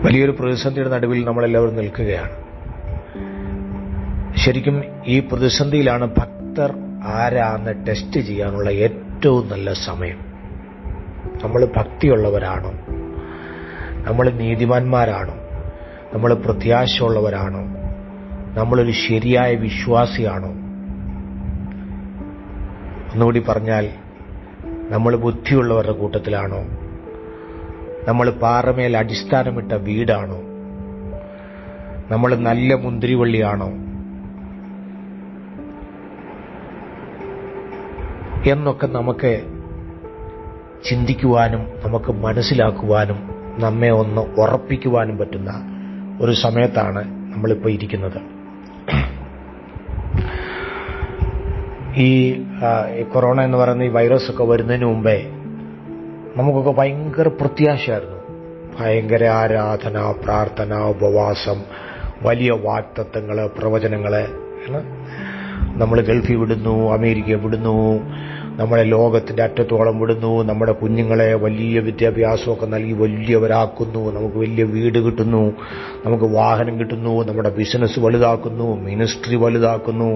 വലിയൊരു പ്രതിസന്ധിയുടെ നടുവിൽ നമ്മളെല്ലാവരും നിൽക്കുകയാണ്. ശരിക്കും ഈ പ്രതിസന്ധിയിലാണ് ഭക്തർ ആരാന്ന് ടെസ്റ്റ് ചെയ്യാനുള്ള ഏറ്റവും നല്ല സമയം. നമ്മൾ ഭക്തിയുള്ളവരാണോ? നമ്മൾ നീതിമാന്മാരാണോ? നമ്മൾ പ്രത്യാശയുള്ളവരാണോ? നമ്മളൊരു ശരിയായ വിശ്വാസിയാണോ? ഒന്നുകൂടി പറഞ്ഞാൽ, നമ്മൾ ബുദ്ധിയുള്ളവരുടെ കൂട്ടത്തിലാണോ? നമ്മൾ പാറമേൽ അടിസ്ഥാനമിട്ട വീടാണോ? നമ്മൾ നല്ല മുന്തിരിവള്ളിയാണോ എന്നൊക്കെ നമുക്ക് ചിന്തിക്കുവാനും നമുക്ക് മനസ്സിലാക്കുവാനും നമ്മെ ഒന്ന് ഉറപ്പിക്കുവാനും പറ്റുന്ന ഒരു സമയത്താണ് നമ്മളിപ്പോൾ ഇരിക്കുന്നത്. ഈ കൊറോണ എന്ന് പറയുന്ന ഈ വൈറസൊക്കെ വരുന്നതിന് മുമ്പേ നമുക്കൊക്കെ ഭയങ്കര പ്രത്യാശയായിരുന്നു. ഭയങ്കര ആരാധന, പ്രാർത്ഥന, ഉപവാസം, വലിയ വാഗ്ദത്തങ്ങൾ, പ്രവചനങ്ങൾ. നമ്മൾ ഗൾഫിൽ വിടുന്നു, അമേരിക്ക വിടുന്നു, നമ്മളെ ലോകത്തിന്റെ അറ്റത്തോളം വിടുന്നു, നമ്മുടെ കുഞ്ഞുങ്ങളെ വലിയ വിദ്യാഭ്യാസമൊക്കെ നൽകി വലിയവരാക്കുന്നു, നമുക്ക് വലിയ വീട് കിട്ടുന്നു, നമുക്ക് വാഹനം കിട്ടുന്നു, നമ്മുടെ ബിസിനസ് വലുതാക്കുന്നു, മിനിസ്ട്രി വലുതാക്കുന്നു,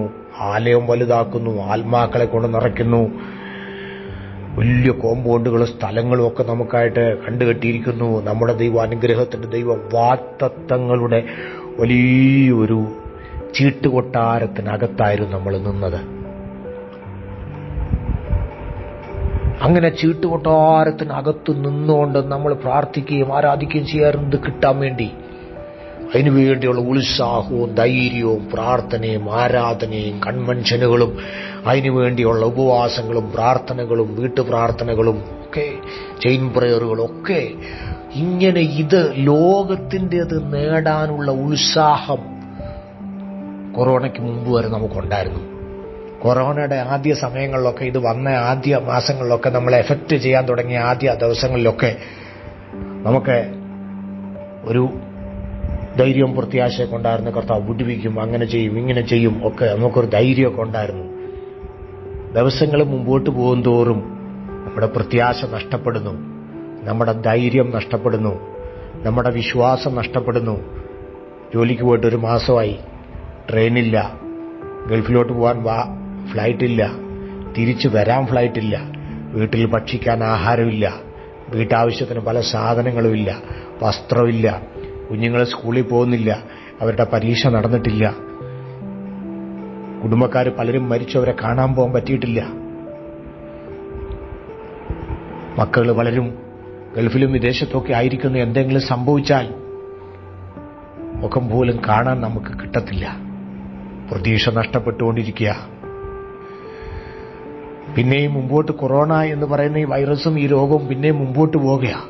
ആലയം വലുതാക്കുന്നു, ആത്മാക്കളെ കൊണ്ട് നിറയ്ക്കുന്നു, വലിയ കോമ്പൗണ്ടുകളും സ്ഥലങ്ങളും ഒക്കെ നമുക്കായിട്ട് കണ്ടുകെട്ടിയിരിക്കുന്നു. നമ്മുടെ ദൈവം, അനുഗ്രഹത്തിന്റെ ദൈവം, വാഗ്ദത്തങ്ങളുടെ വലിയൊരു ചീട്ടുകൊട്ടാരത്തിനകത്തായിരുന്നു നമ്മൾ നിന്നത്. അങ്ങനെ ചീട്ടുകൊട്ടാരത്തിനകത്ത് നിന്നുകൊണ്ട് നമ്മൾ പ്രാർത്ഥിക്കുകയും ആരാധിക്കുകയും ചെയ്യാറുണ്ട് കിട്ടാൻ വേണ്ടി. അതിനുവേണ്ടിയുള്ള ഉത്സാഹവും ധൈര്യവും പ്രാർത്ഥനയും ആരാധനയും കൺവെൻഷനുകളും അതിനുവേണ്ടിയുള്ള ഉപവാസങ്ങളും പ്രാർത്ഥനകളും വീട്ടുപ്രാർത്ഥനകളും ഒക്കെ ചെയിൻ പ്രയറുകളും ഒക്കെ. ഇങ്ങനെ ഇത് ലോകത്തിൻ്റെത് നേടാനുള്ള ഉത്സാഹം കൊറോണയ്ക്ക് മുമ്പ് വരെ നമുക്കുണ്ടായിരുന്നു. കൊറോണയുടെ ആദ്യ സമയങ്ങളിലൊക്കെ, ഇത് വന്ന ആദ്യ മാസങ്ങളിലൊക്കെ, നമ്മളെ എഫക്റ്റ് ചെയ്യാൻ തുടങ്ങിയ ആദ്യ ദിവസങ്ങളിലൊക്കെ നമുക്ക് ഒരു ധൈര്യവും പ്രത്യാശയൊക്കെ ഉണ്ടായിരുന്നു. കർത്താവ് വിടുവിക്കും, അങ്ങനെ ചെയ്യും, ഇങ്ങനെ ചെയ്യും ഒക്കെ നമുക്കൊരു ധൈര്യമൊക്കെ ഉണ്ടായിരുന്നു. ദിവസങ്ങൾ മുമ്പോട്ട് പോകും തോറും നമ്മുടെ പ്രത്യാശ നഷ്ടപ്പെടുന്നു, നമ്മുടെ ധൈര്യം നഷ്ടപ്പെടുന്നു, നമ്മുടെ വിശ്വാസം നഷ്ടപ്പെടുന്നു. ജോലിക്ക് പോയിട്ട് ഒരു മാസമായി, ട്രെയിനില്ല, ഗൾഫിലോട്ട് പോകാൻ ഫ്ലൈറ്റില്ല, തിരിച്ചു വരാൻ ഫ്ലൈറ്റില്ല, വീട്ടിൽ ഭക്ഷിക്കാൻ ആഹാരമില്ല, വീട്ടാവശ്യത്തിന് പല സാധനങ്ങളുമില്ല, വസ്ത്രമില്ല, കുഞ്ഞുങ്ങൾ സ്കൂളിൽ പോകുന്നില്ല, അവരുടെ പരീക്ഷ നടന്നിട്ടില്ല, കുടുംബക്കാർ പലരും മരിച്ചവരെ കാണാൻ പോകാൻ പറ്റിയിട്ടില്ല, മക്കൾ പലരും ഗൾഫിലും വിദേശത്തൊക്കെ ആയിരിക്കുന്നു. എന്തെങ്കിലും സംഭവിച്ചാൽ മുഖം പോലും കാണാൻ നമുക്ക് കിട്ടത്തില്ല. പ്രതീക്ഷ നഷ്ടപ്പെട്ടുകൊണ്ടിരിക്കുക. പിന്നെയും മുമ്പോട്ട് കൊറോണ എന്ന് പറയുന്ന ഈ വൈറസും ഈ രോഗവും പിന്നെയും മുമ്പോട്ട് പോവുകയാണ്.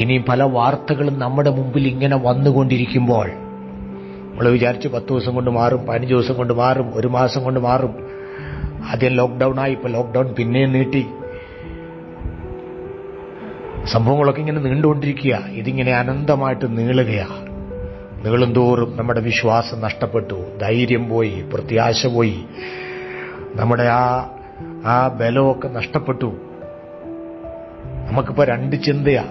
ഇനി പല വാർത്തകളും നമ്മുടെ മുമ്പിൽ ഇങ്ങനെ വന്നുകൊണ്ടിരിക്കുമ്പോൾ നമ്മൾ വിചാരിച്ചു 10 ദിവസം കൊണ്ട് മാറും, 15 ദിവസം കൊണ്ട് മാറും, ഒരു മാസം കൊണ്ട് മാറും. ആദ്യം ലോക്ക്ഡൌൺ ആയി, ഇപ്പൊ ലോക്ക്ഡൌൺ പിന്നെയും നീട്ടി. സംഭവങ്ങളൊക്കെ ഇങ്ങനെ നീണ്ടുകൊണ്ടിരിക്കുക. ഇതിങ്ങനെ അനന്തമായിട്ട് നീളുകയാണ്. നീളും തോറും നമ്മുടെ വിശ്വാസം നഷ്ടപ്പെട്ടു, ധൈര്യം പോയി, പ്രത്യാശ പോയി, നമ്മുടെ ആ ബലമൊക്കെ നഷ്ടപ്പെട്ടു. നമുക്കിപ്പോ 2 ചിന്തയാ.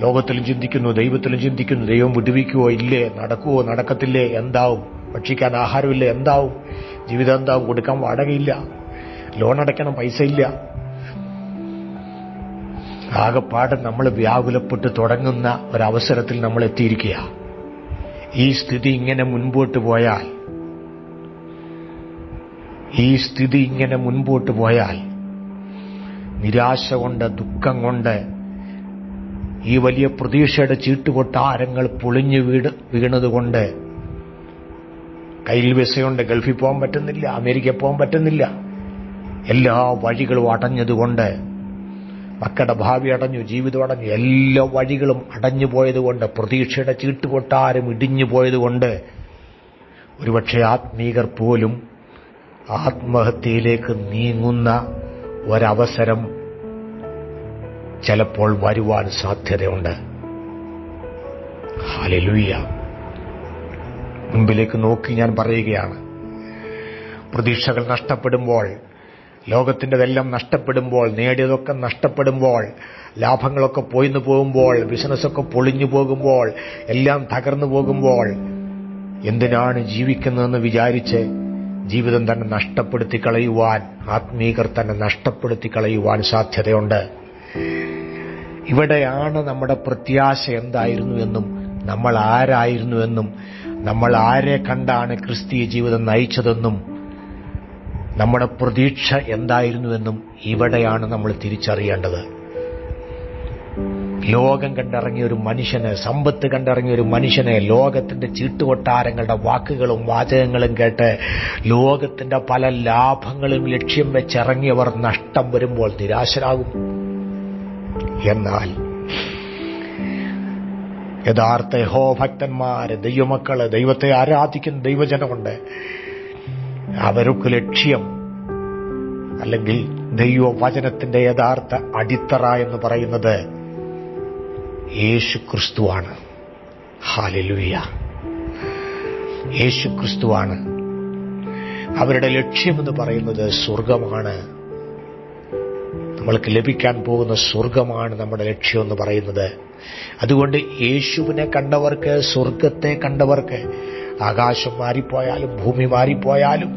ലോകത്തിലും ചിന്തിക്കുന്നു, ദൈവത്തിലും ചിന്തിക്കുന്നു. ദൈവം വിടുവിക്കുവോ ഇല്ലേ, നടക്കുവോ നടക്കത്തില്ലേ, എന്താവും, ഭക്ഷിക്കാൻ ആഹാരമില്ല, എന്താവും, ജീവിതം എന്താവും, കൊടുക്കാൻ വാടകയില്ല, ലോൺ അടയ്ക്കണം, പൈസ ഇല്ല. ആകെപ്പാട് നമ്മൾ വ്യാകുലപ്പെട്ട് തുടങ്ങുന്ന ഒരവസരത്തിൽ നമ്മൾ എത്തിയിരിക്കുക. ഈ സ്ഥിതി ഇങ്ങനെ മുൻപോട്ട് പോയാൽ നിരാശ കൊണ്ട്, ദുഃഖം കൊണ്ട്, ഈ വലിയ പ്രതീക്ഷയുടെ ചീട്ടുകൊട്ടാരങ്ങൾ പൊളിഞ്ഞു വീണതുകൊണ്ട്, കയ്യിൽ വിസയുണ്ട്, ഗൾഫിൽ പോകാൻ പറ്റുന്നില്ല, അമേരിക്ക പോകാൻ പറ്റുന്നില്ല, എല്ലാ വഴികളും അടഞ്ഞതുകൊണ്ട്, മക്കളുടെ ഭാവി അടഞ്ഞു, ജീവിതം അടഞ്ഞു, എല്ലാ വഴികളും അടഞ്ഞു പോയതുകൊണ്ട്, പ്രതീക്ഷയുടെ ചീട്ടുകൊട്ടാരം ഇടിഞ്ഞു പോയതുകൊണ്ട് ഒരുപക്ഷെ ആത്മീകർ പോലും ആത്മഹത്യയിലേക്ക് നീങ്ങുന്ന ഒരവസരം ചിലപ്പോൾ വരുവാൻ സാധ്യതയുണ്ട്. ഹല്ലേലൂയ. മുൻപിലേക്ക് നോക്കി ഞാൻ പറയുകയാണ്, പ്രതീക്ഷകൾ നഷ്ടപ്പെടുമ്പോൾ ലോകത്തിൻ്റെതെല്ലാം നഷ്ടപ്പെടുമ്പോൾ, നേടിയതൊക്കെ നഷ്ടപ്പെടുമ്പോൾ, ലാഭങ്ങളൊക്കെ പോയിന്നു പോകുമ്പോൾ, ബിസിനസ്സൊക്കെ പൊളിഞ്ഞു പോകുമ്പോൾ, എല്ലാം തകർന്നു പോകുമ്പോൾ എന്തിനാണ് ജീവിക്കുന്നതെന്ന് വിചാരിച്ച് ജീവിതം തന്നെ നഷ്ടപ്പെടുത്തി കളയുവാൻ, ആത്മീകർ തന്നെ നഷ്ടപ്പെടുത്തി കളയുവാൻ സാധ്യതയുണ്ട്. ഇവിടെയാണ് നമ്മുടെ പ്രത്യാശ എന്തായിരുന്നുവെന്നും നമ്മൾ ആരായിരുന്നുവെന്നും നമ്മൾ ആരെ കണ്ടാണ് ക്രിസ്തീയ ജീവിതം നയിച്ചതെന്നും നമ്മുടെ പ്രതീക്ഷ എന്തായിരുന്നുവെന്നും ഇവിടെയാണ് നമ്മൾ തിരിച്ചറിയേണ്ടത്. ലോകം കണ്ടിറങ്ങിയ ഒരു മനുഷ്യന്, സമ്പത്ത് കണ്ടിറങ്ങിയ ഒരു മനുഷ്യനെ ലോകത്തിന്റെ ചീട്ടുകൊട്ടാരങ്ങളുടെ വാക്കുകളും വാചകങ്ങളും കേട്ട് ലോകത്തിന്റെ പല ലാഭങ്ങളും ലക്ഷ്യം വെച്ചിറങ്ങിയവർ നഷ്ടം വരുമ്പോൾ നിരാശരാകും. എന്നാൽ യഥാർത്ഥ യഹോഭക്തന്മാര്, ദൈവമക്കള്, ദൈവത്തെ ആരാധിക്കുന്ന ദൈവജനമുണ്ട്. അവർക്ക് ലക്ഷ്യം അല്ലെങ്കിൽ ദൈവവചനത്തിന്റെ യഥാർത്ഥ അടിത്തറ എന്ന് പറയുന്നത് യേശു ക്രിസ്തുവാണ്. ഹല്ലേലൂയ! യേശു ക്രിസ്തുവാണ്. അവരുടെ ലക്ഷ്യമെന്ന് പറയുന്നത് സ്വർഗമാണ്. നമ്മൾക്ക് ലഭിക്കാൻ പോകുന്ന സ്വർഗമാണ് നമ്മുടെ ലക്ഷ്യമെന്ന് പറയുന്നത്. അതുകൊണ്ട് യേശുവിനെ കണ്ടവർക്ക്, സ്വർഗത്തെ കണ്ടവർക്ക്, ആകാശം മാറിപ്പോയാലും ഭൂമി മാറിപ്പോയാലും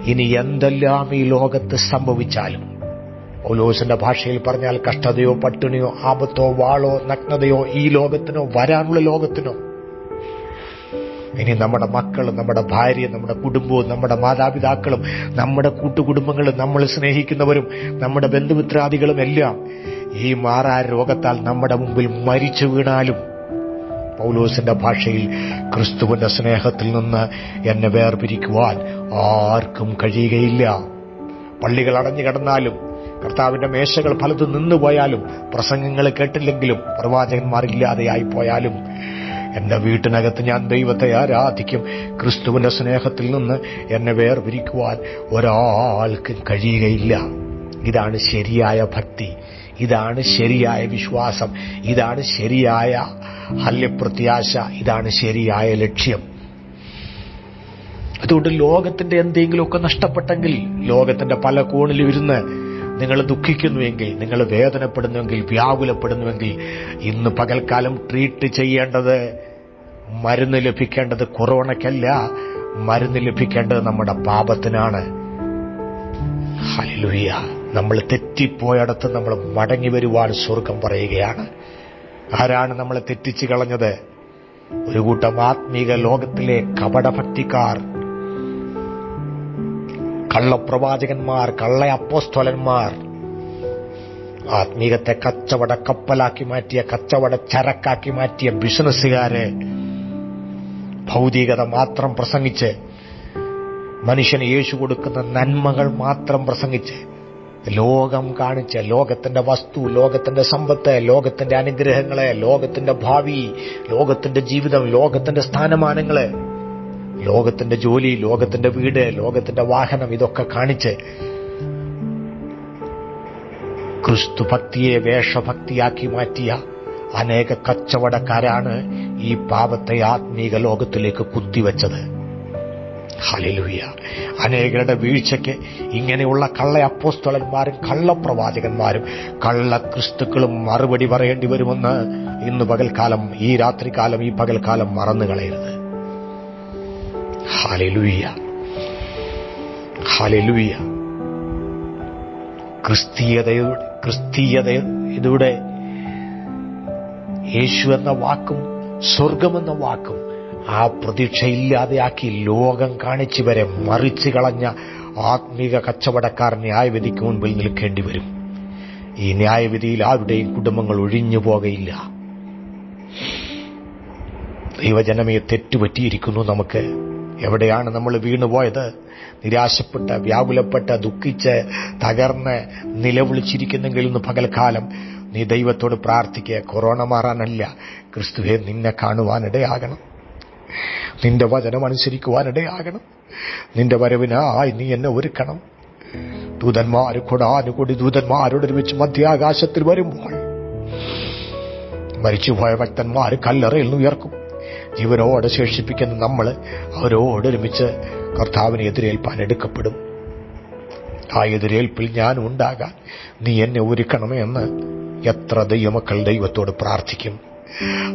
ഇനി എന്തെല്ലാം ഈ ലോകത്ത് സംഭവിച്ചാലും, പൗലോസിന്റെ ഭാഷയിൽ പറഞ്ഞാൽ കഷ്ടതയോ പട്ടിണിയോ ആപത്തോ വാളോ നഗ്നതയോ ഈ ലോകത്തിനോ വരാനുള്ള ലോകത്തിനോ, ഇനി നമ്മുടെ മക്കളും നമ്മുടെ ഭാര്യയും നമ്മുടെ കുടുംബവും നമ്മുടെ മാതാപിതാക്കളും നമ്മുടെ കൂട്ടുകുടുംബങ്ങളും നമ്മൾ സ്നേഹിക്കുന്നവരും നമ്മുടെ ബന്ധുമിത്രാദികളും എല്ലാം ഈ മാറാ രോഗത്താൽ നമ്മുടെ മുമ്പിൽ മരിച്ചു വീണാലും, പൗലോസിന്റെ ഭാഷയിൽ ക്രിസ്തുവിന്റെ സ്നേഹത്തിൽ നിന്ന് എന്നെ വേർപിരിക്കുവാൻ ആർക്കും കഴിയുകയില്ല. പള്ളികൾ അടഞ്ഞു കിടന്നാലും, കർത്താവിന്റെ മേശകൾ പലതും നിന്നുപോയാലും, പ്രസംഗങ്ങൾ കേട്ടില്ലെങ്കിലും, പ്രവാചകന്മാരില്ലാതെയായി പോയാലും, എന്റെ വീട്ടിനകത്ത് ഞാൻ ദൈവത്തെ ആരാധിക്കും. ക്രിസ്തുവിന്റെ സ്നേഹത്തിൽ നിന്ന് എന്നെ വേർപിരിക്കുവാൻ ഒരാൾക്കും കഴിയുകയില്ല. ഇതാണ് ശരിയായ ഭക്തി, ഇതാണ് ശരിയായ വിശ്വാസം, ഇതാണ് ശരിയായ ഹല്യപ്രത്യാശ, ഇതാണ് ശരിയായ ലക്ഷ്യം. അതുകൊണ്ട് ലോകത്തിന്റെ എന്തെങ്കിലുമൊക്കെ നഷ്ടപ്പെട്ടെങ്കിൽ, ലോകത്തിന്റെ പല കോണിലും ഇരുന്ന് നിങ്ങൾ ദുഃഖിക്കുന്നുവെങ്കിൽ, നിങ്ങൾ വേദനപ്പെടുന്നുവെങ്കിൽ, വ്യാകുലപ്പെടുന്നുവെങ്കിൽ, ഇന്ന് പകൽക്കാലം ട്രീറ്റ് ചെയ്യേണ്ടത്, മരുന്ന് ലഭിക്കേണ്ടത് കൊറോണയ്ക്കല്ല, മരുന്ന് ലഭിക്കേണ്ടത് നമ്മുടെ പാപത്തിനാണ്. ഹല്ലേലൂയ! നമ്മൾ തെറ്റിപ്പോയടത്ത് നമ്മൾ മടങ്ങി വരുവാൻ സ്വർഗം പറയുകയാണ്. ആരാണ് നമ്മളെ തെറ്റിച്ചു കളഞ്ഞത്? ഒരു കൂട്ടം ആത്മീക ലോകത്തിലെ കപടഭക്തിക്കാർ, കള്ളപ്രവാചകന്മാർ, കള്ള അപ്പോസ്തലന്മാർ, ആത്മീകത്തെ കച്ചവട കപ്പലാക്കി മാറ്റിയ, കച്ചവട ചരക്കാക്കി മാറ്റിയ ബിസിനസ്സുകാര്, ഭൗതികത മാത്രം പ്രസംഗിച്ച്, മനുഷ്യന് യേശു കൊടുക്കുന്ന നന്മകൾ മാത്രം പ്രസംഗിച്ച്, ലോകം കാണിച്ച്, ലോകത്തിന്റെ വസ്തു, ലോകത്തിന്റെ സമ്പത്ത്, ലോകത്തിന്റെ അനുഗ്രഹങ്ങളെ, ലോകത്തിന്റെ ഭാവി, ലോകത്തിന്റെ ജീവിതം, ലോകത്തിന്റെ സ്ഥാനമാനങ്ങള്, ലോകത്തിന്റെ ജോലി, ലോകത്തിന്റെ വീട്, ലോകത്തിന്റെ വാഹനം, ഇതൊക്കെ കാണിച്ച് ക്രിസ്തു ഭക്തിയെ വേഷഭക്തിയാക്കി മാറ്റിയ അനേക കച്ചവടക്കാരാണ് ഈ പാപത്തെ ആത്മീക ലോകത്തിലേക്ക് കുത്തിവെച്ചത്. ഹല്ലേലൂയ! അനേകരുടെ വീഴ്ചയ്ക്ക് ഇങ്ങനെയുള്ള കള്ള അപ്പോസ്തലന്മാരും കള്ളപ്രവാചകന്മാരും കള്ള ക്രിസ്തുക്കളും മറുപടി പറയേണ്ടി വരുമെന്ന് ഇന്ന് പകൽക്കാലം, ഈ രാത്രികാലം, ഈ പകൽക്കാലം മറന്നു കളയരുത്. ഹല്ലേലൂയ! ഹല്ലേലൂയ! ക്രിസ്തീയതയുടെ യേശു എന്ന വാക്കും സ്വർഗമെന്ന വാക്കും ആ പ്രതീക്ഷയില്ലാതെയാക്കി ലോകം കാണിച്ചു വരെ മറിച്ചു കളഞ്ഞ ആത്മീക കച്ചവടക്കാർ ന്യായവിധിക്ക് മുൻപിൽ നിൽക്കേണ്ടി വരും. ഈ ന്യായവിധിയിൽ ആരുടെയും കുടുംബങ്ങൾ ഒഴിഞ്ഞു പോകയില്ല. ദൈവജനമേ, തെറ്റുപറ്റിയിരിക്കുന്നു നമുക്ക്. എവിടെയാണ് നമ്മൾ വീണുപോയത്? നിരാശപ്പെട്ട്, വ്യാകുലപ്പെട്ട്, ദുഃഖിച്ച്, തകർന്ന് നിലവിളിച്ചിരിക്കുന്നെങ്കിൽ ഇന്ന് പകൽക്കാലം നീ ദൈവത്തോട് പ്രാർത്ഥിക്കുക. കൊറോണ മാറാനല്ല, ക്രിസ്തുവേ നിന്നെ കാണുവാനിടയാകണം, നിന്റെ വചനം അനുസരിക്കുവാനിടയാകണം, നിന്റെ വരവിനായി നീ എന്നെ ഒരുക്കണം. ദൂതന്മാര് കൊടാനുകൂടി ദൂതന്മാരോടൊരുമിച്ച് മധ്യാകാശത്തിൽ വരുമ്പോൾ മരിച്ചുപോയ ഭക്തന്മാർ കല്ലറയിൽ നിന്ന് ഉയർക്കും. ജീവനോടെ ശേഷിപ്പിക്കുന്ന നമ്മൾ അവരോടൊരുമിച്ച് കർത്താവിനെ എതിരേൽപ്പാൻ എടുക്കപ്പെടും. ആ എതിരേൽപ്പിൽ ഞാനും ഉണ്ടാകാൻ നീ എന്നെ ഒരുക്കണമേ എന്ന് എത്ര ദൈവമക്കൾ ദൈവത്തോട് പ്രാർത്ഥിക്കും.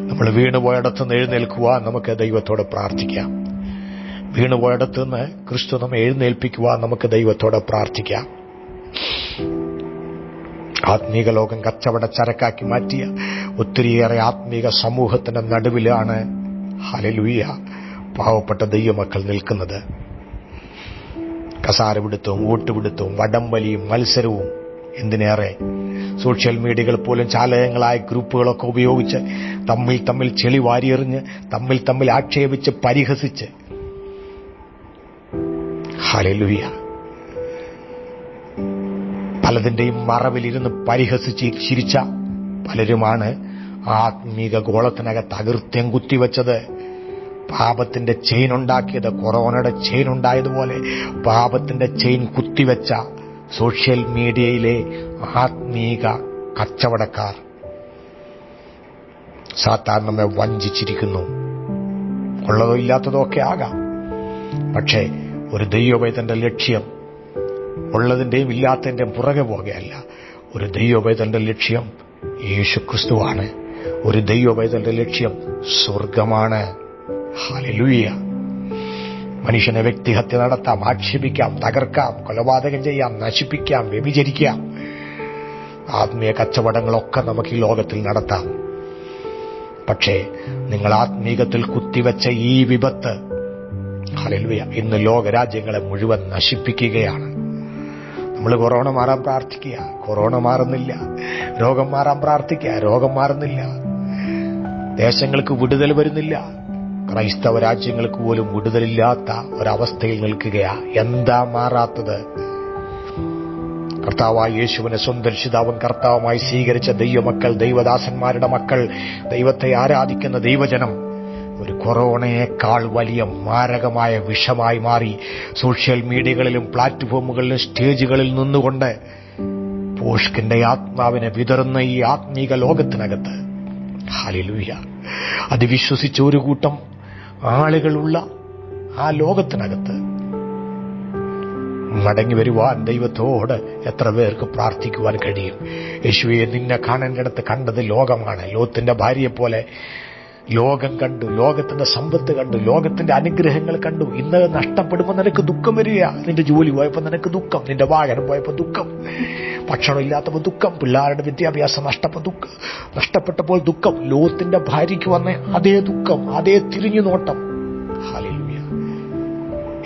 നമ്മൾ വീണുപോയിടത്തുനിന്ന് എഴുന്നേൽക്കുവാൻ നമുക്ക് ദൈവത്തോട് പ്രാർത്ഥിക്കാം. വീണുപോയിടത്തുനിന്ന് ക്രിസ്തു നമ്മെ എഴുന്നേൽപ്പിക്കുവാൻ നമുക്ക് ദൈവത്തോട് പ്രാർത്ഥിക്കാം. ആത്മീക ലോകം കച്ചവട ചരക്കാക്കി മാറ്റിയ ഒത്തിരിയേറെ ആത്മീക സമൂഹത്തിന്റെ നടുവിലാണ് ഹല്ലേലൂയ പാവപ്പെട്ട ദൈവമക്കൾ നിൽക്കുന്നത്. കസാരപിടുത്തവും വോട്ടുപിടുത്തവും വടംവലിയും മത്സരവും, എന്തിനേറെ സോഷ്യൽ മീഡിയകൾ പോലും ചാലകങ്ങളായ ഗ്രൂപ്പുകളൊക്കെ ഉപയോഗിച്ച് തമ്മിൽ ചെളി വാരിയെറിഞ്ഞ് തമ്മിൽ ആക്ഷേപിച്ച് പരിഹസിച്ച് ഹല്ലേലൂയ പലതിന്റെയും മറവിലിരുന്ന് പരിഹസിച്ച് ചിരിച്ച പലരുമാണ് ആത്മീക ഗോളത്തിനകത്ത് അകൃത്യം കുത്തിവെച്ചത്. പാപത്തിന്റെ ചെയിൻ ഉണ്ടാക്കിയത്, കൊറോണയുടെ ചെയിൻ ഉണ്ടായതുപോലെ പാപത്തിന്റെ ചെയിൻ കുത്തിവെച്ച സോഷ്യൽ മീഡിയയിലെ ആത്മീക കച്ചവടക്കാർ. സാത്താൻ നമ്മെ വഞ്ചിച്ചിരിക്കുന്നു. ഉള്ളതോ ഇല്ലാത്തതോ ഒക്കെ ആകാം. പക്ഷേ ഒരു ദൈവവേദന്റെ ലക്ഷ്യം ഉള്ളതിന്റെയും ഇല്ലാത്തതിന്റെയും പുറകെ പോകുകയല്ല. ഒരു ദൈവവേദന്റെ ലക്ഷ്യം യേശുക്രിസ്തുവാണ്. ഒരു ദൈവവേദന്റെ ലക്ഷ്യം സ്വർഗമാണ്. ഹല്ലേലൂയ. മനുഷ്യനെ വ്യക്തിഹത്യ നടത്താം, ആക്ഷേപിക്കാം, തകർക്കാം, കൊലപാതകം ചെയ്യാം, നശിപ്പിക്കാം, വ്യഭിചരിക്കാം. ആത്മീയ കച്ചവടങ്ങളൊക്കെ നമുക്ക് ഈ ലോകത്തിൽ നടത്താം. പക്ഷേ നിങ്ങൾ ആത്മീകത്തിൽ കുത്തിവെച്ച ഈ വിപത്ത് ഹല്ലേലൂയ ഇന്ന് ലോകരാജ്യങ്ങളെ മുഴുവൻ നശിപ്പിക്കുകയാണ്. നമ്മൾ കൊറോണ മാറാൻ പ്രാർത്ഥിക്കുക, കൊറോണ മാറുന്നില്ല. രോഗം മാറാൻ പ്രാർത്ഥിക്കുക, രോഗം മാറുന്നില്ല. ദേശങ്ങൾക്ക് വിടുതൽ വരുന്നില്ല. ക്രൈസ്തവ രാജ്യങ്ങൾക്ക് പോലും വിടുതലില്ലാത്ത ഒരവസ്ഥയിൽ നിൽക്കുകയാ. എന്താ മാറാത്തത്? കർത്താവായ യേശുവിനെ സ്വന്തം രക്ഷിതാവും കർത്താവുമായി സ്വീകരിച്ച ദൈവമക്കൾ, ദൈവദാസന്മാരുടെ മക്കൾ, ദൈവത്തെ ആരാധിക്കുന്ന ദൈവജനം ഒരു കൊറോണയേക്കാൾ വലിയ മാരകമായ വിഷമായി മാറി സോഷ്യൽ മീഡിയകളിലും പ്ലാറ്റ്ഫോമുകളിലും സ്റ്റേജുകളിൽ നിന്നുകൊണ്ട് പോഷ്കിന്റെ ആത്മാവിനെ വിതറുന്ന ഈ ആത്മീക ലോകത്തിനകത്ത് ഹല്ലേലൂയ അത് വിശ്വസിച്ച ഒരു കൂട്ടം ആളുകളുള്ള ആ ലോകത്തിനകത്ത് മടങ്ങി വരുവാൻ ദൈവത്തോട് എത്ര പേർക്ക് പ്രാർത്ഥിക്കുവാൻ കഴിയും? യേശുവേ, നിന്നെ കാണേണ്ടിടത്ത് കണ്ടത് ലോകമാണ്. ലോത്തിന്റെ ഭാര്യയെപ്പോലെ ലോകം കണ്ടു, ലോകത്തിന്റെ സമ്പത്ത് കണ്ടു, ലോകത്തിന്റെ അനുഗ്രഹങ്ങൾ കണ്ടു. ഇന്ന് നഷ്ടപ്പെടുമ്പോൾ നിനക്ക് ദുഃഖം വരിക. നിന്റെ ജോലി പോയപ്പോൾ നിനക്ക് ദുഃഖം, നിന്റെ വാഹനം പോയപ്പോൾ ദുഃഖം, ഭക്ഷണം ഇല്ലാത്തപ്പോൾ ദുഃഖം, പിള്ളേരുടെ വിദ്യാഭ്യാസം നഷ്ടപ്പെട്ടപ്പോൾ ദുഃഖം. ലോകത്തിന്റെ ഭാര്യയ്ക്ക് വന്ന അതേ ദുഃഖം, അതേ തിരിഞ്ഞു നോട്ടം. ഹല്ലേലൂയ.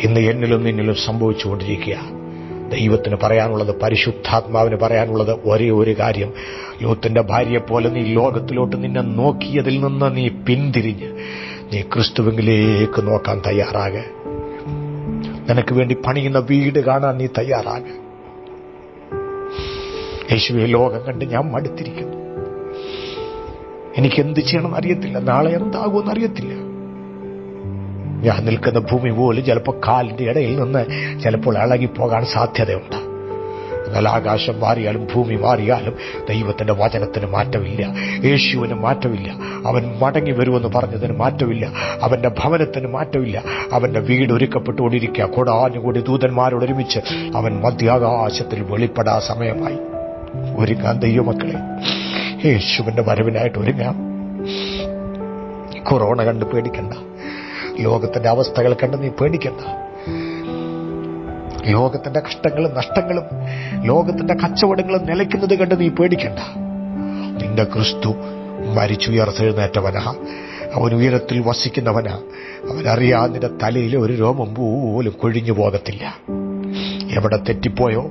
ഇന്ന് എന്നിലും നിന്നിലും സംഭവിച്ചുകൊണ്ടിരിക്കുക. ദൈവത്തിന് പറയാനുള്ളത്, പരിശുദ്ധാത്മാവിന് പറയാനുള്ളത് ഒരേ ഒരു കാര്യം. ലോത്തിന്റെ ഭാര്യയെപ്പോലെ നീ ലോകത്തിലോട്ട് നിന്നെ നോക്കിയതിൽ നിന്ന് നീ പിന്തിരിഞ്ഞ് നീ ക്രിസ്തുവിലേക്ക് നോക്കാൻ തയ്യാറാകെ. നിനക്ക് വേണ്ടി പണിയുന്ന വീട് കാണാൻ നീ തയ്യാറാകെ. യേശുവേ, ലോകം കണ്ട് ഞാൻ മടുത്തിരിക്കുന്നു. എനിക്ക് എന്ത് ചെയ്യണമെന്ന് അറിയത്തില്ല. നാളെ എന്താകുമെന്ന് അറിയത്തില്ല. ഞാൻ നിൽക്കുന്ന ഭൂമി പോലും ചിലപ്പോൾ കാലിന്റെ ഇടയിൽ നിന്ന് ചിലപ്പോൾ ഇളകിപ്പോകാൻ സാധ്യതയുണ്ട്. എന്നാൽ ആകാശം മാറിയാലും ഭൂമി മാറിയാലും ദൈവത്തിന്റെ വചനത്തിന് മാറ്റമില്ല, യേശുവിന് മാറ്റമില്ല. അവൻ മടങ്ങി വരുമെന്ന് പറഞ്ഞതിന് മാറ്റമില്ല, അവന്റെ ഭവനത്തിന് മാറ്റമില്ല. അവന്റെ വീട് ഒരുക്കപ്പെട്ടുകൊണ്ടിരിക്കുക. കോടാനുകൂടി ദൂതന്മാരോടൊരുമിച്ച് അവൻ മധ്യാകാശത്തിൽ വെളിപ്പെടാ സമയമായി. ഒരുങ്ങാൻ ദൈവമക്കളെ, യേശുവിന്റെ വരവിനായിട്ട് ഒരുങ്ങാം. കൊറോണ കണ്ട് പേടിക്കണ്ട. ലോകത്തിന്റെ അവസ്ഥകൾ കണ്ട് നീ പേടിക്കണ്ട. ലോകത്തിന്റെ കഷ്ടങ്ങളും നഷ്ടങ്ങളും ലോകത്തിന്റെ കച്ചവടങ്ങളും നിലയ്ക്കുന്നത് കണ്ട് നീ പേടിക്കണ്ട. നിന്റെ ക്രിസ്തു മരിച്ചുയർത്തെഴുന്നേറ്റവനാ. അവൻ ഉയരത്തിൽ വസിക്കുന്നവനാ. അവനറിയാൻ നിന്റെ തലയിലെ ഒരു രോമം പോലും കൊഴിഞ്ഞു പോകത്തില്ല. എവിടെ തെറ്റിപ്പോയോ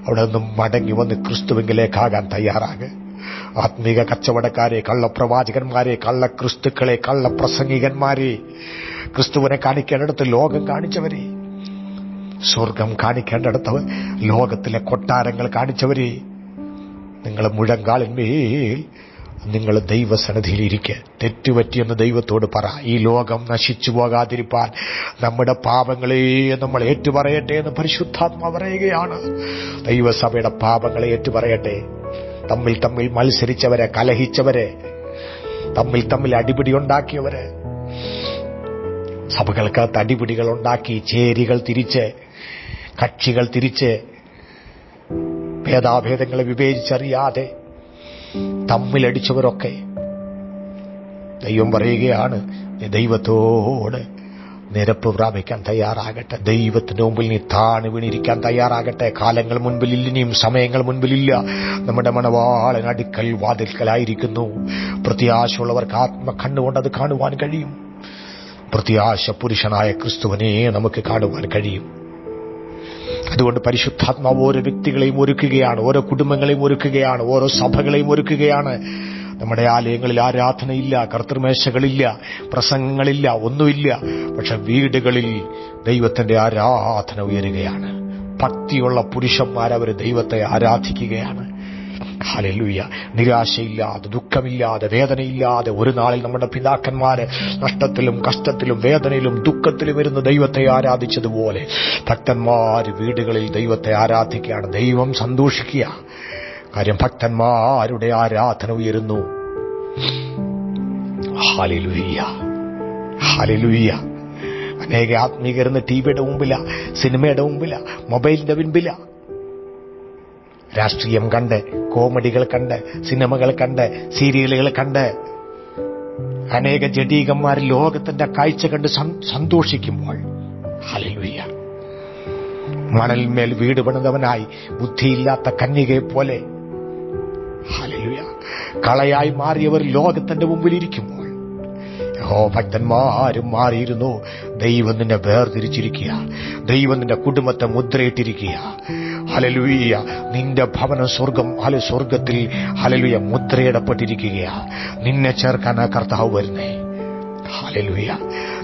അവിടെ നിന്നും മടങ്ങി വന്ന് ക്രിസ്തുവിങ്കിലേക്കാകാൻ തയ്യാറാകെ. ആത്മീക കച്ചവടക്കാരെ, കള്ളപ്രവാചകന്മാരെ, കള്ളക്രിസ്തുക്കളെ, കള്ളപ്രസംഗികന്മാരെ, ക്രിസ്തുവിനെ കാണിക്കേണ്ടിടത്ത് ലോകം കാണിച്ചവരെ, സ്വർഗം കാണിക്കേണ്ടിടത്ത് ലോകത്തിലെ കൊട്ടാരങ്ങൾ കാണിച്ചവരെ, നിങ്ങൾ മുഴങ്കാലിന്മേൽ നിങ്ങൾ ദൈവസന്നിധിയിലിരിക്കെ. തെറ്റുപറ്റിയെന്ന് ദൈവത്തോട് പറ. ഈ ലോകം നശിച്ചു പോകാതിരിപ്പാൻ നമ്മുടെ പാപങ്ങളെ നമ്മൾ ഏറ്റുപറയട്ടെ എന്ന് പരിശുദ്ധാത്മാവ് പറയുകയാണ്. ദൈവസഭയുടെ പാപങ്ങളെ ഏറ്റുപറയട്ടെ. തമ്മിൽ മത്സരിച്ചവരെ, കലഹിച്ചവരെ, തമ്മിൽ അടിപിടി ഉണ്ടാക്കിയവരെ, സഭകൾക്കകത്ത് അടിപിടികൾ ഉണ്ടാക്കി, ചേരികൾ തിരിച്ച്, കക്ഷികൾ തിരിച്ച്, ഭേദാഭേദങ്ങളെ വിവേചിച്ചറിയാതെ തമ്മിലടിച്ചവരൊക്കെ ദൈവം പറയുകയാണ്, നീ ദൈവത്തോട് നിരപ്പ് പ്രാപിക്കാൻ തയ്യാറാകട്ടെ. ദൈവത്തിന്റെ മുമ്പിൽ നീ താണു വീണിരിക്കാൻ തയ്യാറാകട്ടെ. കാലങ്ങൾ മുൻപിലില്ല, ഇനിയും സമയങ്ങൾ മുൻപിലില്ല. നമ്മുടെ മണവാളൻ അടുക്കൽ വാതിൽക്കലായിരിക്കുന്നു. പ്രത്യാശയുള്ളവർക്ക് ആത്മ കണ്ണുകൊണ്ട് അത് കാണുവാൻ കഴിയും. പ്രത്യാശ പുരുഷനായ ക്രിസ്തുവിനെ നമുക്ക് കാണുവാൻ കഴിയും. അതുകൊണ്ട് പരിശുദ്ധാത്മാവ് ഓരോ വ്യക്തികളെയും ഒരുക്കുകയാണ്, ഓരോ കുടുംബങ്ങളെയും ഒരുക്കുകയാണ്, ഓരോ സഭകളെയും ഒരുക്കുകയാണ്. നമ്മുടെ ആലയങ്ങളിൽ ആരാധനയില്ല, കർത്തൃമേശകളില്ല, പ്രസംഗങ്ങളില്ല, ഒന്നുമില്ല. പക്ഷെ വീടുകളിൽ ദൈവത്തിന്റെ ആരാധന ഉയരുകയാണ്. ഭക്തിയുള്ള പുരുഷന്മാരവർ ദൈവത്തെ ആരാധിക്കുകയാണ്. ഹല്ലേലൂയ. നിരാശയില്ലാതെ, ദുഃഖമില്ലാതെ, വേദനയില്ലാതെ ഒരു നാളിൽ നമ്മുടെ പിതാക്കന്മാര് നഷ്ടത്തിലും കഷ്ടത്തിലും വേദനയിലും ദുഃഖത്തിലും ഇരുന്ന് ദൈവത്തെ ആരാധിച്ചതുപോലെ ഭക്തന്മാര് വീടുകളിൽ ദൈവത്തെ ആരാധിക്കുകയാണ്. ദൈവം സന്തോഷിക്കുക. കാര്യം ഭക്തന്മാരുടെ ആരാധന ഉയരുന്നു. Hallelujah, hallelujah. അനേക ആത്മീകരുന്ന് ടിവിയുടെ മുമ്പില, സിനിമയുടെ മുമ്പില, മൊബൈലിന്റെ മുൻപില, രാഷ്ട്രീയം കണ്ട്, കോമഡികൾ കണ്ട്, സിനിമകൾ കണ്ട്, സീരിയലുകൾ കണ്ട് അനേക ജഡീകന്മാർ ലോകത്തിന്റെ കാഴ്ച കണ്ട് സന്തോഷിക്കുമ്പോൾ, ഹല്ലേലൂയ, മണലിന്മേൽ വീട് പണിതവനായി ബുദ്ധിയില്ലാത്ത കന്യകയെ പോലെ, ഹല്ലേലൂയ, കളയായി മാറിയവർ ലോകത്തിന്റെ മുമ്പിലിരിക്കുമ്പോൾ ഭക്തന്മാരും മാറിയിരുന്നു. ദൈവം നിന്നെ വേർതിരിച്ചിരിക്കുക. ദൈവം നിന്റെ കുടുംബത്തെ മുദ്രയിട്ടിരിക്കുക. ഹല്ലേലൂയ. നിന്റെ ഭവനം സ്വർഗത്തിൽ ഹല്ലേലൂയ മുദ്രയിടപ്പെട്ടിരിക്കുകയാ. നിന്നെ ചേർക്കാൻ ആ കർത്താവ് വരുന്നേ. ഹല്ലേലൂയ.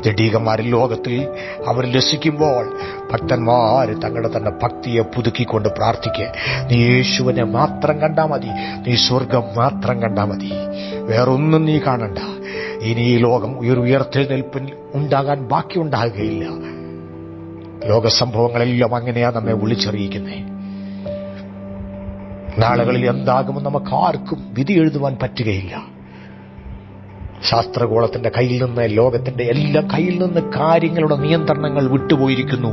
ജഡീകന്മാരിൽ ലോകത്തിൽ അവർ ലസിക്കുമ്പോൾ ഭക്തന്മാർ തങ്ങളുടെ തന്നെ ഭക്തിയെ പുതുക്കിക്കൊണ്ട് പ്രാർത്ഥിക്കുക. നീ യേശുവിനെ മാത്രം കണ്ടാൽ മതി, നീ സ്വർഗം മാത്രം കണ്ടാൽ മതി, വേറൊന്നും നീ കാണണ്ട. ഇനി ഈ ലോകം ഉയർത്തെഴുന്നേൽപ്പിൽ ഉണ്ടാകാൻ ബാക്കിയുണ്ടാകുകയില്ല. ലോകസംഭവങ്ങളെല്ലാം അങ്ങനെയാ നമ്മെ വിളിച്ചറിയിക്കുന്നേ. നാളുകളിൽ എന്താകുമെന്ന് നമുക്ക് ആർക്കും വിധി എഴുതുവാൻ പറ്റുകയില്ല. ശാസ്ത്രഗോളത്തിന്റെ കയ്യിൽ നിന്ന്, ലോകത്തിന്റെ എല്ലാ കയ്യിൽ നിന്ന് കാര്യങ്ങളുടെ നിയന്ത്രണങ്ങൾ വിട്ടുപോയിരിക്കുന്നു.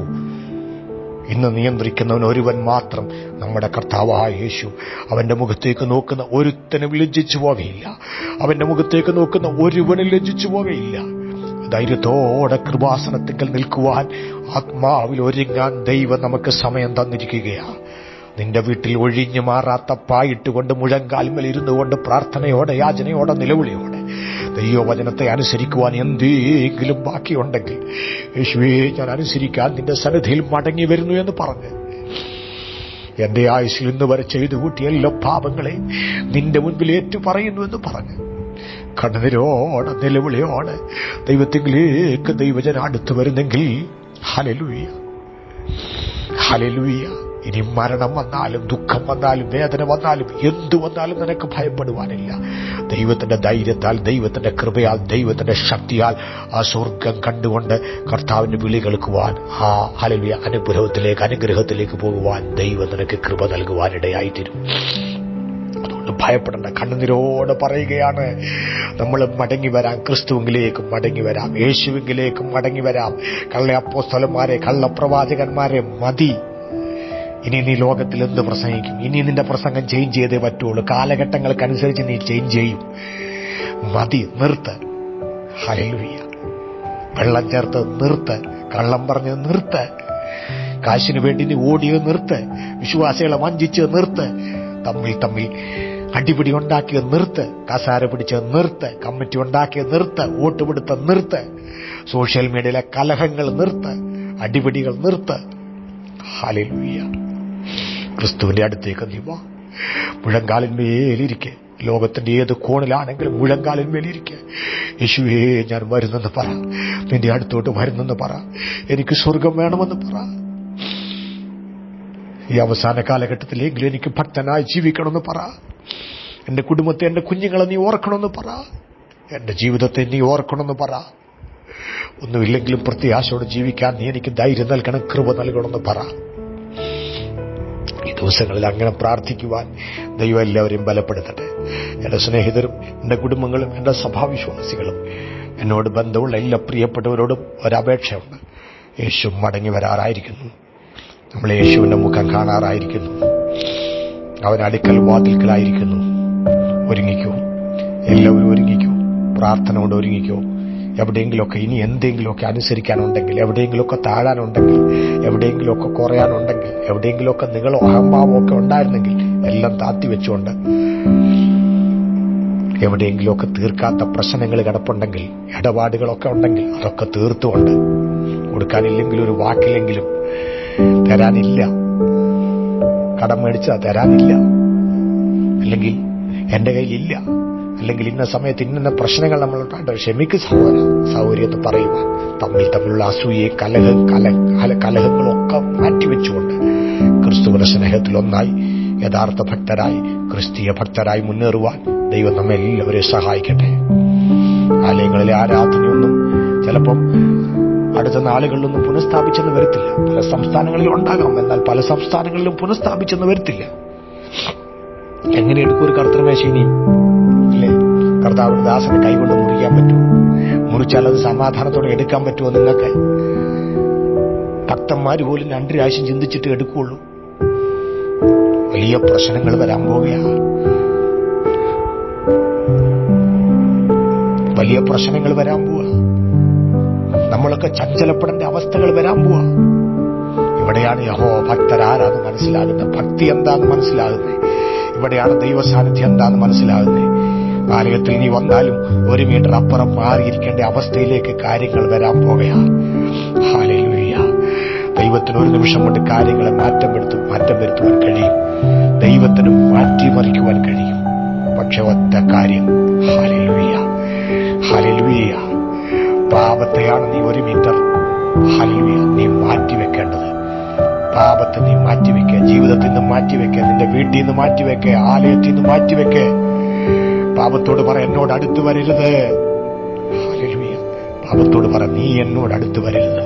ഇന്ന് നിയന്ത്രിക്കുന്നവൻ ഒരുവൻ മാത്രം, നമ്മുടെ കർത്താവായ യേശു. അവന്റെ മുഖത്തേക്ക് നോക്കുന്ന ഒരുത്തനും ലജ്ജിച്ചു പോവുകയില്ല. അവന്റെ മുഖത്തേക്ക് നോക്കുന്ന ഒരുവനും ലജ്ജിച്ചു പോവുകയില്ല. ധൈര്യത്തോടെ കൃപാസനത്തിങ്കൽ നിൽക്കുവാൻ, ആത്മാവിൽ ഒരുങ്ങാൻ ദൈവം നമുക്ക് സമയം തന്നിരിക്കുകയാണ്. നിന്റെ വീട്ടിൽ ഒഴിഞ്ഞു മാറാത്ത പായിട്ടുകൊണ്ട് മുഴങ്കാൽമേൽ ഇരുന്നു കൊണ്ട് പ്രാർത്ഥനയോടെ, യാചനയോടെ, നിലവിളിയോടെ ദൈവവചനത്തെ അനുസരിക്കുവാൻ എന്തെങ്കിലും ബാക്കിയുണ്ടെങ്കിൽ, യേശുവേ ഞാൻ അനുസരിക്കാൻ നിന്റെ സന്നിധിയിൽ മടങ്ങി വരുന്നു എന്ന് പറഞ്ഞ്, എന്റെ ആയുസ്സിൽ ഇന്ന് വരെ ചെയ്തു കൂട്ടിയ എല്ലാ പാപങ്ങളെ നിന്റെ മുൻപിൽ ഏറ്റു പറയുന്നു എന്ന് പറഞ്ഞ് കണ്ണുനീരോടെ, നിലവിളിയോടെ ദൈവത്തിലേക്ക് ദൈവജനം അടുത്തു വരുന്നെങ്കിൽ, ഹല്ലേലൂയ, ഹല്ലേലൂയ. ഇനി മരണം വന്നാലും, ദുഃഖം വന്നാലും, വേദന വന്നാലും, എന്തു വന്നാലും നിനക്ക് ഭയപ്പെടുവാനില്ല. ദൈവത്തിന്റെ ധൈര്യത്താൽ, ദൈവത്തിന്റെ കൃപയാൽ, ദൈവത്തിന്റെ ശക്തിയാൽ ആ സ്വർഗം കണ്ടുകൊണ്ട് കർത്താവിന്റെ വിളി കേൾക്കുവാൻ, ആ ഹല്ലേലൂയ അനുഗ്രഹത്തിലേക്ക് പോകുവാൻ ദൈവം നിനക്ക് കൃപ നൽകുവാനിടയായിത്തീരും. അതുകൊണ്ട് ഭയപ്പെടേണ്ട. കണ്ണുനീരോടെ പറയുകയാണ്, നമ്മൾ മടങ്ങി വരാം, ക്രിസ്തുവിലേക്കും മടങ്ങി വരാം, യേശുവിലേക്കും മടങ്ങി വരാം. കള്ള അപ്പോസ്തലന്മാരെ, കള്ളപ്രവാചകന്മാരെ മതി. ഇനി നീ ലോകത്തിൽ എന്ത് പ്രസംഗിക്കും? ഇനി നിന്റെ പ്രസംഗം ചേഞ്ച് ചെയ്തേ പറ്റുള്ളൂ. കാലഘട്ടങ്ങൾക്കനുസരിച്ച് നീ ചേഞ്ച് ചെയ്യും. മതി, നിർത്ത്. ഹല്ലേലൂയ. വെള്ളം ചേർത്ത് നിർത്ത്. കള്ളം പറഞ്ഞ് നിർത്ത്. കാശിനു വേണ്ടി നീ ഓടിയത് നിർത്ത്. വിശ്വാസികളെ വഞ്ചിച്ച് നിർത്ത്. തമ്മിൽ അടിപിടി ഉണ്ടാക്കിയത് നിർത്ത്. കസാര പിടിച്ചത് നിർത്ത്. കമ്മിറ്റി ഉണ്ടാക്കിയത് നിർത്ത്. വോട്ടുപിടുത്തം നിർത്ത്. സോഷ്യൽ മീഡിയയിലെ കലഹങ്ങൾ നിർത്ത്. അടിപിടികൾ നിർത്ത്. ഹല്ലേലൂയ. ക്രിസ്തുവിന്റെ അടുത്തേക്ക് നീ വാ. മുഴങ്കാലിന്മേലിരിക്കെ. ലോകത്തിന്റെ ഏത് കോണിലാണെങ്കിലും മുഴങ്കാലിന്മേലിരിക്കെ. യേശുവേ ഞാൻ വരുന്നെന്ന് പറ. നിന്റെ അടുത്തോട്ട് വരുന്നെന്ന് പറ. എനിക്ക് സ്വർഗം വേണമെന്ന് പറ. ഈ അവസാന കാലഘട്ടത്തിലെങ്കിലും എനിക്ക് ഭക്തനായി ജീവിക്കണമെന്ന് പറ. എന്റെ കുടുംബത്തെ, എന്റെ കുഞ്ഞുങ്ങളെ നീ ഓർക്കണമെന്ന് പറ. എന്റെ ജീവിതത്തെ നീ ഓർക്കണമെന്ന് പറ. ഒന്നുമില്ലെങ്കിലും പ്രത്യാശയോടെ ജീവിക്കാൻ നീ എനിക്ക് ധൈര്യം നൽകണം, കൃപ നൽകണമെന്ന് പറ. ഈ ദിവസങ്ങളിൽ അങ്ങനെ പ്രാർത്ഥിക്കുവാൻ ദൈവം എല്ലാവരെയും ബലപ്പെടുത്തട്ടെ. എന്റെ സ്നേഹിതരും, എന്റെ കുടുംബങ്ങളും, എന്റെ സഭാവിശ്വാസികളും, എന്നോട് ബന്ധമുള്ള എല്ലാ പ്രിയപ്പെട്ടവരോടും ഒരപേക്ഷയുണ്ട്. യേശു മടങ്ങി വരാറായിരിക്കുന്നു. നമ്മൾ യേശുവിന്റെ മുഖം കാണാറായിരിക്കുന്നു. അവൻ അടുക്കൽ വാതിൽക്കലായിരിക്കുന്നു. ഒരുങ്ങിക്കോ, എല്ലാവരും ഒരുങ്ങിക്കോ, പ്രാർത്ഥന കൊണ്ട് ഒരുങ്ങിക്കോ. എവിടെയെങ്കിലുമൊക്കെ ഇനി എന്തെങ്കിലുമൊക്കെ അനുസരിക്കാനുണ്ടെങ്കിൽ, എവിടെയെങ്കിലുമൊക്കെ താഴാനുണ്ടെങ്കിൽ, എവിടെയെങ്കിലുമൊക്കെ കുറയാനുണ്ടെങ്കിൽ, എവിടെയെങ്കിലുമൊക്കെ നിങ്ങളോ അഹംഭാവമോ ഒക്കെ ഉണ്ടായിരുന്നെങ്കിൽ എല്ലാം താത്തി വെച്ചുകൊണ്ട്, എവിടെയെങ്കിലുമൊക്കെ തീർക്കാത്ത പ്രശ്നങ്ങൾ കിടപ്പുണ്ടെങ്കിൽ, ഇടപാടുകളൊക്കെ ഉണ്ടെങ്കിൽ അതൊക്കെ തീർത്തുകൊണ്ട്, കൊടുക്കാനില്ലെങ്കിൽ ഒരു വാക്കിലെങ്കിലും തരാനില്ല, കടം മേടിച്ചാൽ തരാനില്ല, അല്ലെങ്കിൽ എന്റെ കയ്യിലില്ല, അല്ലെങ്കിൽ ഇന്ന സമയത്ത് ഇന്ന പ്രശ്നങ്ങൾ നമ്മളുണ്ട്, ക്ഷമിക്ക് സഹോദര്യത്തെ പറയുവാൻ, തമ്മിലുള്ള അസൂയെ കലഹങ്ങളൊക്കെ മാറ്റിവെച്ചുകൊണ്ട് ക്രിസ്തുവിന്റെ സ്നേഹത്തിലൊന്നായി യഥാർത്ഥ ഭക്തരായി, ക്രിസ്തീയ ഭക്തരായി മുന്നേറുവാൻ ദൈവം നമ്മെ എല്ലാവരെയും സഹായിക്കട്ടെ. ആലയങ്ങളിലെ ആരാധനയൊന്നും ചിലപ്പം അടുത്ത നാളുകളിലൊന്നും പുനഃസ്ഥാപിച്ചെന്ന് വരത്തില്ല. പല സംസ്ഥാനങ്ങളിലും ഉണ്ടാകാം, എന്നാൽ പല സംസ്ഥാനങ്ങളിലും പുനഃസ്ഥാപിച്ചെന്ന് വരത്തില്ല. എങ്ങനെ എടുക്കും ഒരു കർത്തൃമേശ ഇനിയും? അല്ലേ, കർത്താവിന്റെ ദാസനെ കൈകൊണ്ട് മുറിക്കാൻ പറ്റുമോ? മുറിച്ചാൽ അത് സമാധാനത്തോടെ എടുക്കാൻ പറ്റുമോ? നിങ്ങൾക്ക് ഭക്തന്മാര് പോലും 2 പ്രാവശ്യം ചിന്തിച്ചിട്ട് എടുക്കുകയുള്ളൂ. വലിയ പ്രശ്നങ്ങൾ വരാൻ പോവുകയാണ്, വലിയ പ്രശ്നങ്ങൾ വരാൻ പോവുക. നമ്മളൊക്കെ ചഞ്ചലപ്പെടേണ്ട അവസ്ഥകൾ വരാൻ പോവുക. ഇവിടെയാണ് യഹോവ ഭക്തരാരാന്ന് മനസ്സിലാകുന്നത്, ഭക്തി എന്താന്ന് മനസ്സിലാകുന്നത്. ഇവിടെയാണ് ദൈവസാന്നിധ്യം എന്താന്ന് മനസ്സിലാകുന്നത്. ആലയത്തിൽ നീ വന്നാലും 1 മീറ്റർ അപ്പുറം മാറിയിരിക്കേണ്ട അവസ്ഥയിലേക്ക് കാര്യങ്ങൾ വരാൻ പോകുകയാണ്. ഹല്ലേലൂയ. ദൈവത്തിന് ഒരു നിമിഷം കൊണ്ട് കാര്യങ്ങളെ മാറ്റം വരുത്തുവാൻ കഴിയും. ദൈവത്തിന് മാറ്റിമറിക്കുവാൻ കഴിയും. പക്ഷെ ഒറ്റ കാര്യം, ഹല്ലേലൂയ, ഹല്ലേലൂയ, പാപത്തെയാണ് നീ 1 മീറ്റർ ഹല്ലേലൂയ നീ മാറ്റിവെക്കേണ്ടത്. പാപത്തെ നീ മാറ്റിവെക്കുക, ജീവിതത്തിൽ നിന്ന് മാറ്റിവെക്കുക, നിന്റെ വീട്ടിൽ നിന്ന് മാറ്റിവെക്കുക, ആലയത്തിൽ നിന്ന് മാറ്റിവെക്കുക. പാപത്തോട് പറ, എന്നോട് അടുത്ത് വരരുത്. ഹല്ലേലൂയ. പാപത്തോട് പറ, നീ എന്നോട് അടുത്ത് വരരുത്.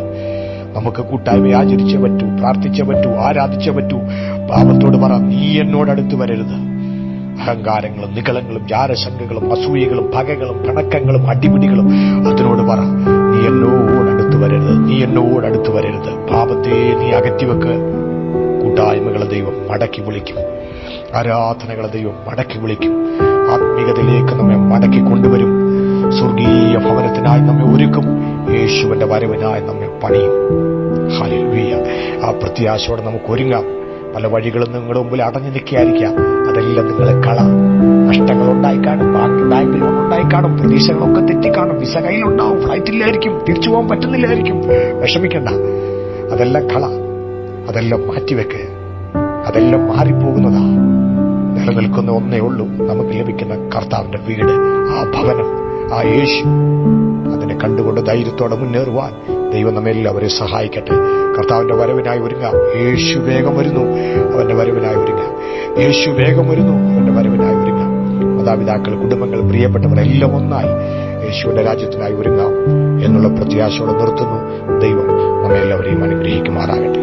നമുക്ക് കൂട്ടായ്മ ആചരിച്ചേ പറ്റൂ, പ്രാർത്ഥിച്ചേ പറ്റൂ, ആരാധിച്ചേ പറ്റൂ. പാപത്തോട് പറ, നീ എന്നോട് അടുത്ത് വരരുത്. അഹങ്കാരങ്ങളും നിഗളങ്ങളും ജാരശങ്കകളും അസൂയകളും പകകളും പിണക്കങ്ങളും അടിപിടികളും അതിനോട് പറ, നീ എന്നോട് അടുത്ത് വരരുത്, നീ എന്നോട് അടുത്ത് വരരുത്. പാപത്തെ നീ അകറ്റിവെക്ക്. കൂട്ടായ്മകളെ ദൈവം മടക്കി വിളിക്കും, ആരാധനകളെ ദൈവം മടക്കി വിളിക്കും, ആത്മീയതയിലേക്ക് നമ്മെ മടക്കി കൊണ്ടുവരും. സ്വർഗീയ ഭവനത്തിനായി നമ്മെ ഒരുക്കും, യേശുവിന്റെ വരവിനായി നമ്മെ പണിയും. ഹല്ലേലൂയ. ആ പ്രത്യാശയോടെ നമുക്ക് ഒരുങ്ങാം. പല വഴികളും നിങ്ങളുടെ മുമ്പിൽ അടഞ്ഞു നിൽക്കുകയായിരിക്കാം. അതെല്ലാം നിങ്ങളെ നഷ്ടങ്ങൾ ഉണ്ടായിക്കാണും, ബാങ്ക് ലോൺ ഉണ്ടായിക്കാണും, പ്രതീക്ഷകളൊക്കെ തെറ്റിക്കാണും, വിസ കയ്യിലുണ്ടാവും, ഫ്ലൈറ്റില്ലായിരിക്കും, തിരിച്ചു പോകാൻ പറ്റുന്നില്ലായിരിക്കും. വിഷമിക്കണ്ട, അതെല്ലാം അതെല്ലാം മാറ്റിവെക്ക്. അതെല്ലാം മാറിപ്പോകുന്നതാ. നിലനിൽക്കുന്ന ഒന്നേ ഉള്ളൂ, നമുക്ക് ലഭിക്കുന്ന കർത്താവിന്റെ വീട്, ആ ഭവനം, ആ യേശു. അതിനെ കണ്ടുകൊണ്ട് ധൈര്യത്തോടെ മുന്നേറുവാൻ ദൈവം നമ്മെല്ലാവരെയും സഹായിക്കട്ടെ. കർത്താവിന്റെ വരവിനായി ഒരുങ്ങാം. യേശു വേഗം വരുന്നു, അവന്റെ വരവിനായി ഒരുങ്ങാം. യേശു വേഗം വരുന്നു, അവന്റെ വരവിനായി ഒരുങ്ങാം. മാതാപിതാക്കൾ, കുടുംബങ്ങൾ, പ്രിയപ്പെട്ടവർ എല്ലാം ഒന്നായി യേശുവിന്റെ രാജ്യത്തിനായി ഒരുങ്ങാം എന്നുള്ള പ്രത്യാശയോടെ നിർത്തുന്നു. ദൈവം നമ്മെല്ലാവരെയും അനുഗ്രഹിക്കുമാറാകട്ടെ.